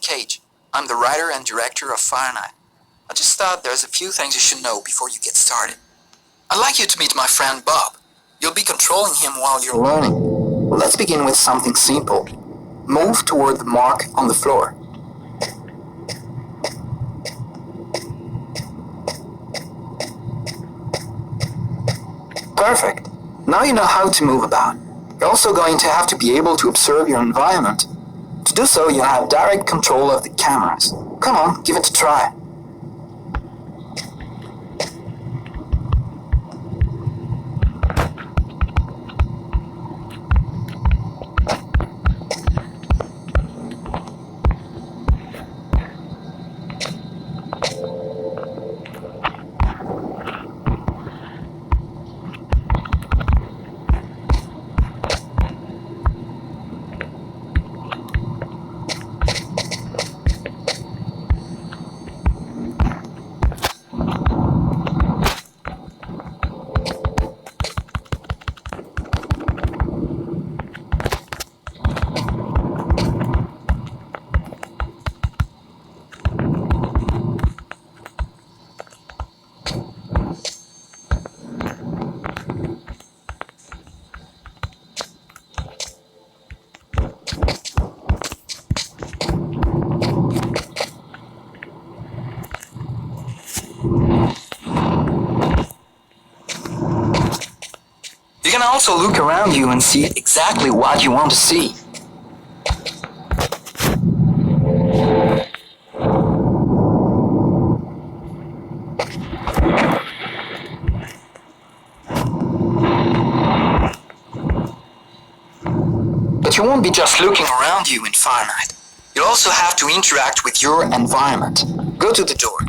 Cage. I'm the writer and director of Fahrenheit. I just thought there's a few things you should know before you get started. I'd like you to meet my friend Bob. You'll be controlling him while you're learning. Let's begin with something simple. Move toward the mark on the floor. Perfect. Now you know how to move about. You're also going to have to be able to observe your environment. To do so, you have direct control of the cameras. Come on, give it a try. You can also look around you and see exactly what you want to see. But you won't be just looking around you in Fahrenheit. You'll also have to interact with your environment. Go to the door.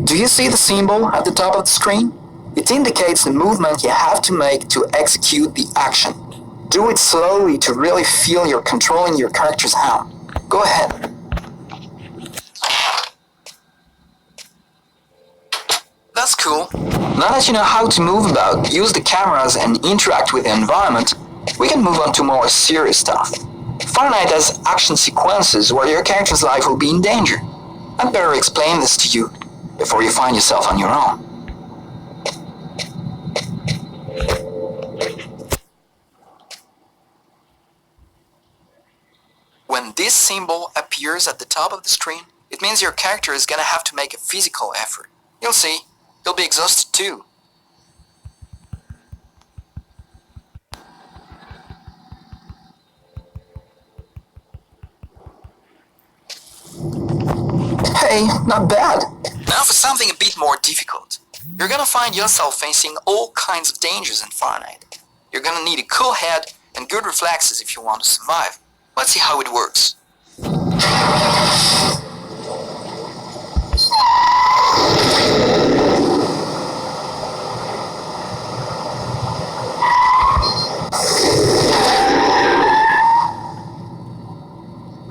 Do you see the symbol at the top of the screen? It indicates the movement you have to make to execute the action. Do it slowly to really feel you're controlling your character's hand. Go ahead. That's cool. Now that you know how to move about, use the cameras and interact with the environment, we can move on to more serious stuff. Fahrenheit has action sequences where your character's life will be in danger. I'd better explain this to you before you find yourself on your own. When this symbol appears at the top of the screen, it means your character is gonna have to make a physical effort. You'll see, you'll be exhausted too. Hey, not bad. Now for something a bit more difficult. You're gonna find yourself facing all kinds of dangers in Fahrenheit. You're gonna need a cool head and good reflexes if you want to survive. Let's see how it works.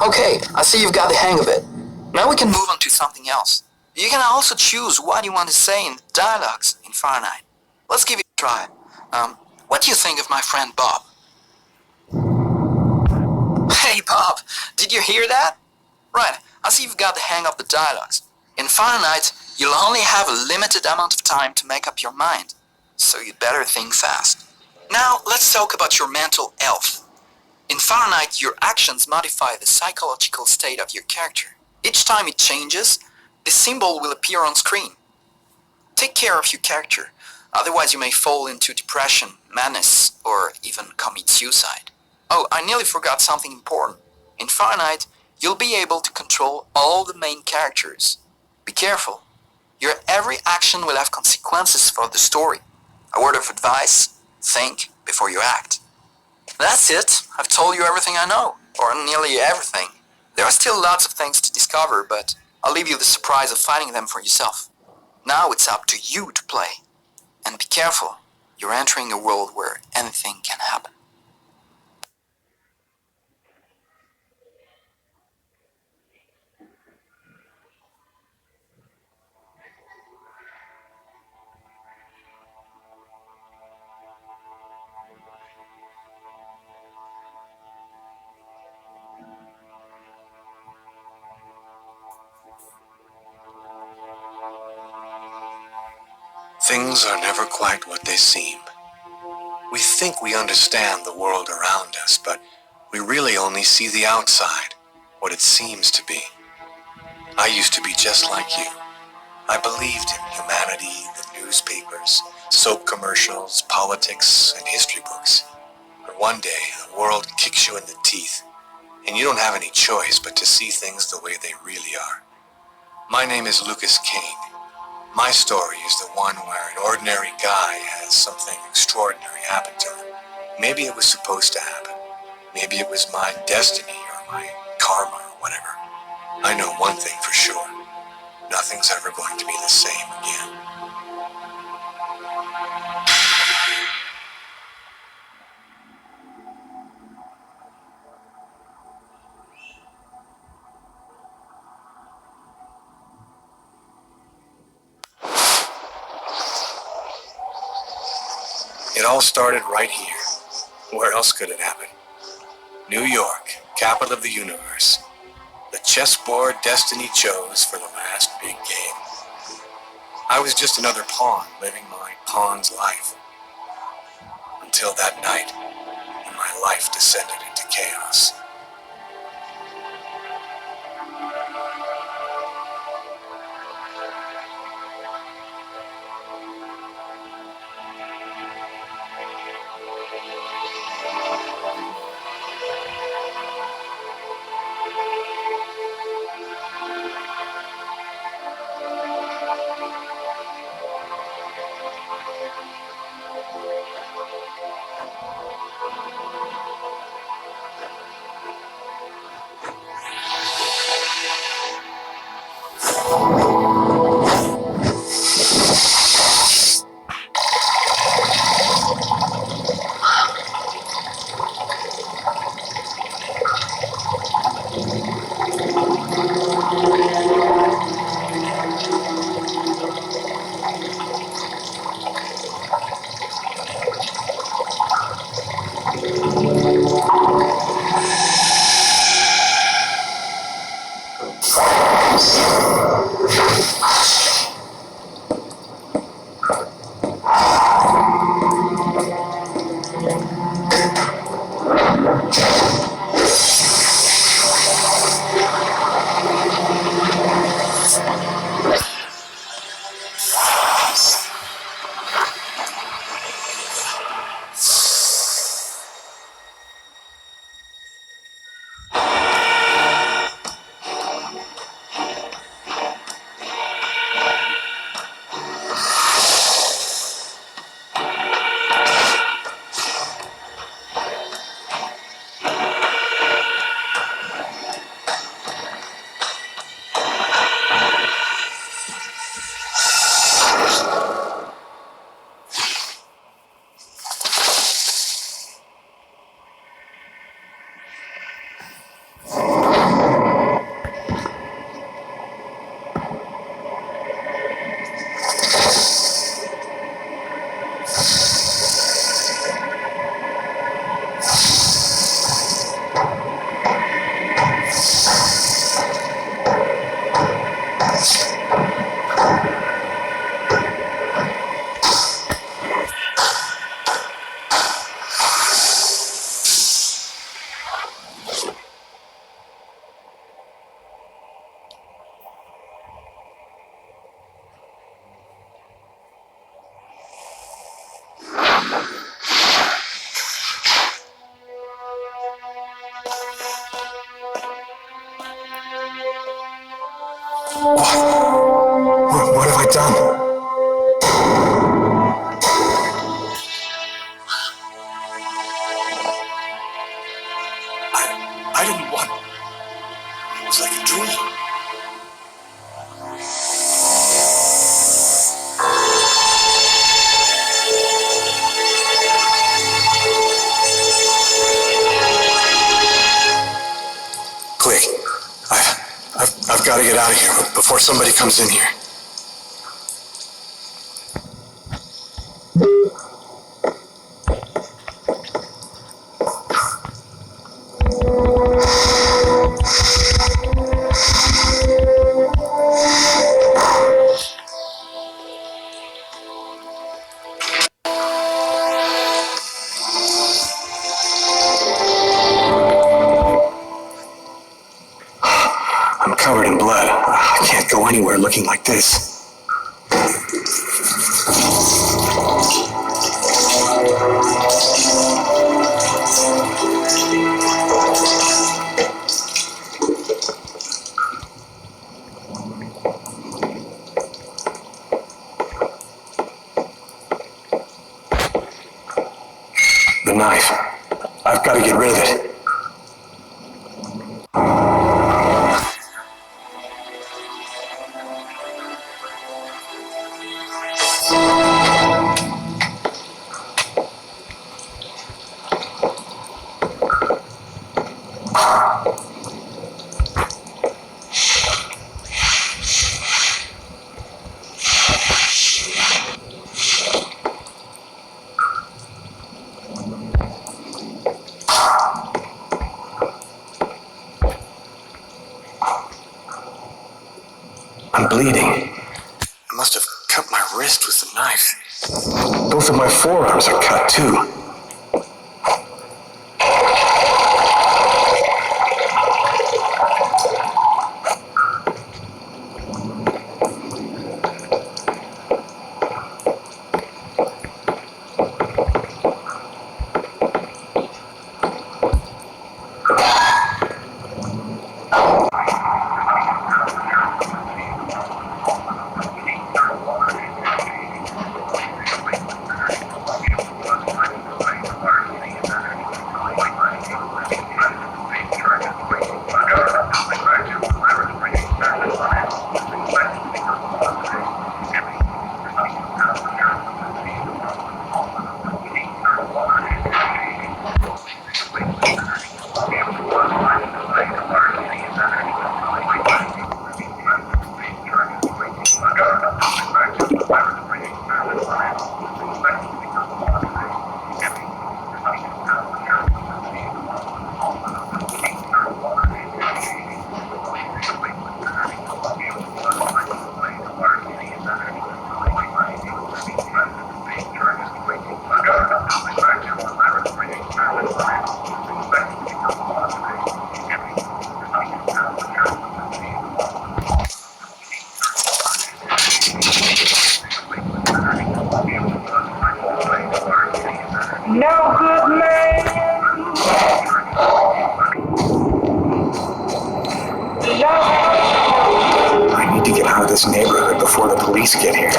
Okay, I see you've got the hang of it. Now we can move on to something else. You can also choose what you want to say in dialogues in Fahrenheit. Let's give it a try. What do you think of my friend Bob? Hey Bob, did you hear that? Right, I see you've got the hang of the dialogues. In Fahrenheit, you'll only have a limited amount of time to make up your mind, so you'd better think fast. Now, let's talk about your mental health. In Fahrenheit, your actions modify the psychological state of your character. Each time it changes, the symbol will appear on screen. Take care of your character, otherwise you may fall into depression, madness, or even commit suicide. Oh, I nearly forgot something important. In Fahrenheit, you'll be able to control all the main characters. Be careful. Your every action will have consequences for the story. A word of advice, think before you act. That's it. I've told you everything I know, or nearly everything. There are still lots of things to discover, but I'll leave you the surprise of finding them for yourself. Now it's up to you to play. And be careful. You're entering a world where anything can happen. Things are never quite what they seem. We think we understand the world around us, but we really only see the outside, what it seems to be. I used to be just like you. I believed in humanity, the newspapers, soap commercials, politics, and history books. But one day, the world kicks you in the teeth, and you don't have any choice but to see things the way they really are. My name is Lucas Kane. My story is the one where an ordinary guy has something extraordinary happen to him. Maybe it was supposed to happen. Maybe it was my destiny or my karma or whatever. I know one thing for sure. Nothing's ever going to be the same again. It all started right here. Where else could it happen? New York, capital of the universe. The chessboard destiny chose for the last big game. I was just another pawn living my pawn's life. Until that night, when my life descended into chaos. What have I done? I didn't want... It was like a dream. Quick. I've got to get out of here before somebody comes in here. looking like this. The knife. I've got to get rid of it. I'm bleeding. I must have cut my wrist with the knife. Both of my forearms are cut too. No good man. I need to get out of this neighborhood before the police get here.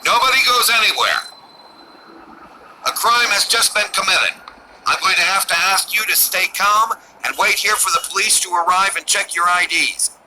Nobody goes anywhere. A crime has just been committed. I'm going to have to ask you to stay calm and wait here for the police to arrive and check your IDs.